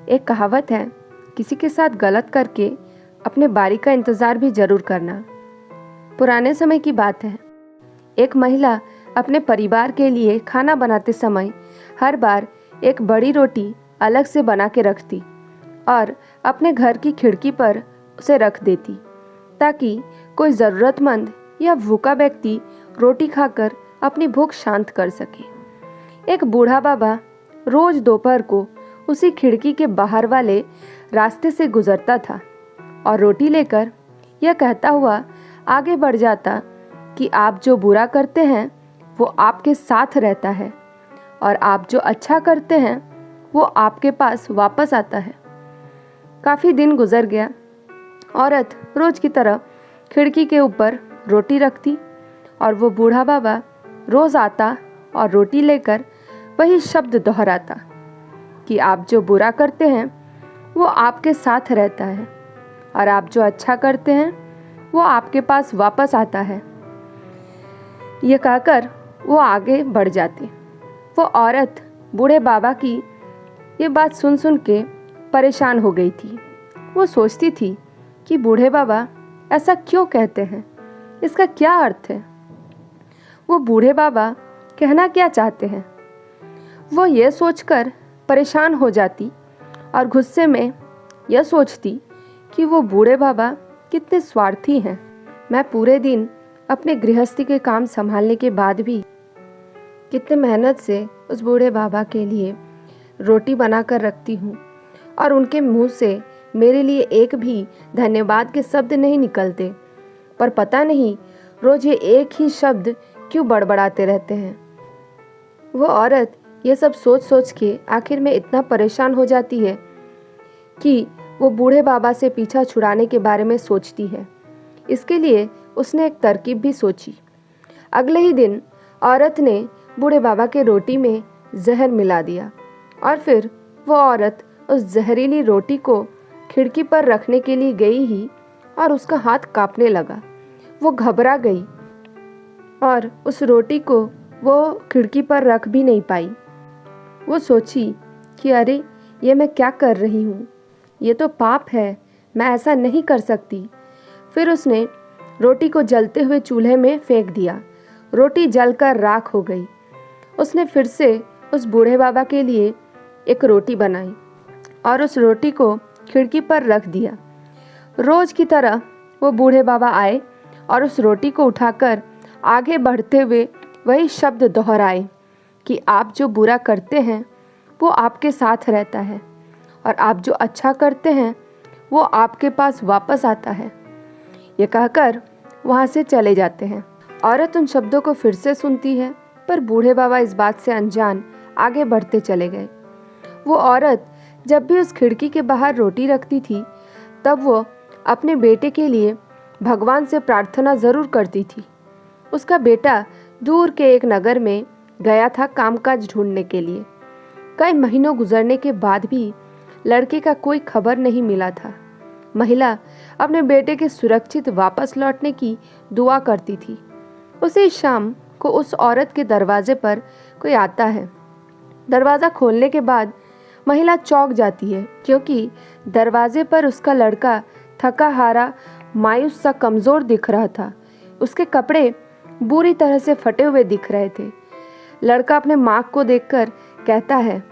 एक कहावत है, किसी के साथ गलत करके अपने बारी का इंतज़ार भी ज़रूर करना। पुराने समय की बात है। एक महिला अपने परिवार के लिए खाना बनाते समय हर बार एक बड़ी रोटी अलग से बना के रखती और अपने घर की खिड़की पर उसे रख देती, ताकि कोई ज़रूरतमंद या भूखा व्यक्ति रोटी खाकर अपनी भूख शांत कर सके। एक बूढ़ा बाबा रोज़ दोपहर को उसी खिड़की के बाहर वाले रास्ते से गुजरता था और रोटी लेकर यह कहता हुआ आगे बढ़ जाता कि आप जो बुरा करते हैं वो आपके साथ रहता है और आप जो अच्छा करते हैं वो आपके पास वापस आता है। काफ़ी दिन गुजर गया। औरत रोज़ की तरह खिड़की के ऊपर रोटी रखती और वो बूढ़ा बाबा रोज़ आता और रोटी लेकर वही शब्द दोहराता कि आप जो बुरा करते हैं वो आपके साथ रहता है और आप जो अच्छा करते हैं वो आपके पास वापस आता है। ये कहकर वो आगे बढ़ जाती। वो औरत बूढ़े बाबा की ये बात सुन सुन के परेशान हो गई थी। वो सोचती थी कि बूढ़े बाबा ऐसा क्यों कहते हैं, इसका क्या अर्थ है, वो बूढ़े बाबा कहना क्या चाहते हैं। वो ये सोचकर परेशान हो जाती और गुस्से में यह सोचती कि वो बूढ़े बाबा कितने स्वार्थी हैं। मैं पूरे दिन अपने गृहस्थी के काम संभालने के बाद भी कितने मेहनत से उस बूढ़े बाबा के लिए रोटी बना कर रखती हूँ और उनके मुंह से मेरे लिए एक भी धन्यवाद के शब्द नहीं निकलते, पर पता नहीं रोज़ ये एक ही शब्द क्यों बड़बड़ाते रहते हैं। वो औरत ये सब सोच सोच के आखिर में इतना परेशान हो जाती है कि वो बूढ़े बाबा से पीछा छुड़ाने के बारे में सोचती है। इसके लिए उसने एक तरकीब भी सोची। अगले ही दिन औरत ने बूढ़े बाबा के रोटी में जहर मिला दिया और फिर वो औरत उस जहरीली रोटी को खिड़की पर रखने के लिए गई ही और उसका हाथ कांपने लगा। वो घबरा गई और उस रोटी को वो खिड़की पर रख भी नहीं पाई। वो सोची कि अरे ये मैं क्या कर रही हूँ, ये तो पाप है, मैं ऐसा नहीं कर सकती। फिर उसने रोटी को जलते हुए चूल्हे में फेंक दिया। रोटी जलकर राख हो गई। उसने फिर से उस बूढ़े बाबा के लिए एक रोटी बनाई और उस रोटी को खिड़की पर रख दिया। रोज़ की तरह वो बूढ़े बाबा आए और उस रोटी को उठाकर आगे बढ़ते हुए वही शब्द दोहराए कि आप जो बुरा करते हैं वो आपके साथ रहता है और आप जो अच्छा करते हैं वो आपके पास वापस आता है। ये कहकर वहाँ से चले जाते हैं। औरत उन शब्दों को फिर से सुनती है, पर बूढ़े बाबा इस बात से अनजान आगे बढ़ते चले गए। वो औरत जब भी उस खिड़की के बाहर रोटी रखती थी तब वो अपने बेटे के लिए भगवान से प्रार्थना ज़रूर करती थी। उसका बेटा दूर के एक नगर में गया था कामकाज ढूंढने के लिए। कई महीनों गुजरने के बाद भी लड़के का कोई खबर नहीं मिला था। महिला अपने बेटे के सुरक्षित वापस लौटने की दुआ करती थी। उसी शाम को उस औरत के दरवाजे पर कोई आता है। दरवाज़ा खोलने के बाद महिला चौंक जाती है, क्योंकि दरवाजे पर उसका लड़का थका हारा, मायूस सा कमज़ोर दिख रहा था। उसके कपड़े बुरी तरह से फटे हुए दिख रहे थे। लड़का अपने माँ को देखकर कहता है,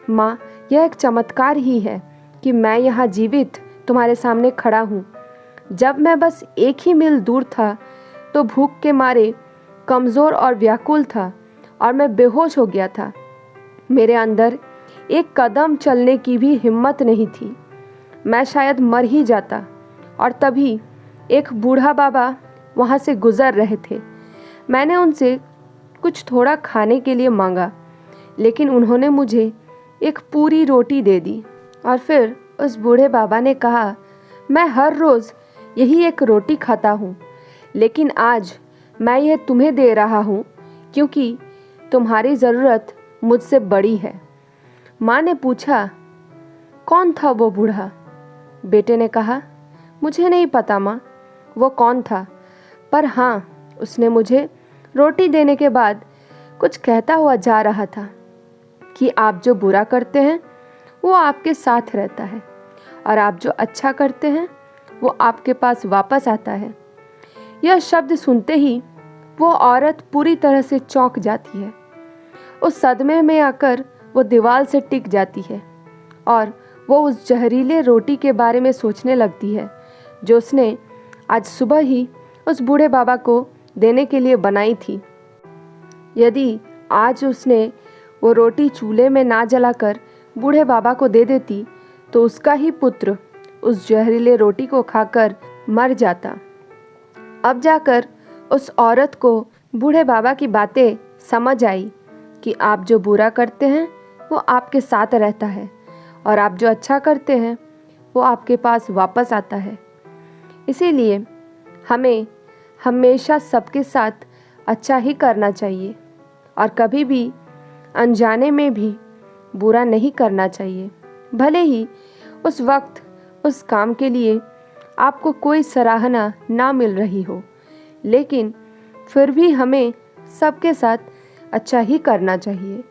माँ, यह एक चमत्कार ही है कि मैं यहाँ जीवित तुम्हारे सामने खड़ा हूँ। जब मैं बस एक ही मील दूर था तो भूख के मारे कमज़ोर और व्याकुल था और मैं बेहोश हो गया था। मेरे अंदर एक कदम चलने की भी हिम्मत नहीं थी। मैं शायद मर ही जाता। और तभी एक बूढ़ा बाबा वहाँ से गुज़र रहे थे। मैंने उनसे कुछ थोड़ा खाने के लिए मांगा, लेकिन उन्होंने मुझे एक पूरी रोटी दे दी। और फिर उस बूढ़े बाबा ने कहा, मैं हर रोज़ यही एक रोटी खाता हूँ, लेकिन आज मैं यह तुम्हें दे रहा हूँ क्योंकि तुम्हारी ज़रूरत मुझसे बड़ी है। माँ ने पूछा, कौन था वो बूढ़ा? बेटे ने कहा, मुझे नहीं पता माँ, वो कौन था, पर हाँ, उसने मुझे रोटी देने के बाद कुछ कहता हुआ जा रहा था कि आप जो बुरा करते हैं वो आपके साथ रहता है, और आप जो अच्छा करते हैं वो आपके पास वापस आता है। यह शब्द सुनते ही वो औरत पूरी तरह से चौंक जाती है। उस सदमे में आकर वो दीवार से टिक जाती है और वो उस जहरीले रोटी के बारे में सोचने लगती है जो उसने आज सुबह ही उस बूढ़े बाबा को देने के लिए बनाई थी। यदि आज उसने वो रोटी चूल्हे में ना जलाकर बूढ़े बाबा को दे देती तो उसका ही पुत्र उस जहरीले रोटी को खाकर मर जाता। अब जाकर उस औरत को बूढ़े बाबा की बातें समझ आई कि आप जो बुरा करते हैं वो आपके साथ रहता है, और आप जो अच्छा करते हैं वो आपके पास वापस आता है। इसीलिए हमें हमेशा सबके साथ अच्छा ही करना चाहिए और कभी भी अनजाने में भी बुरा नहीं करना चाहिए। भले ही उस वक्त उस काम के लिए आपको कोई सराहना ना मिल रही हो, लेकिन फिर भी हमें सबके साथ अच्छा ही करना चाहिए।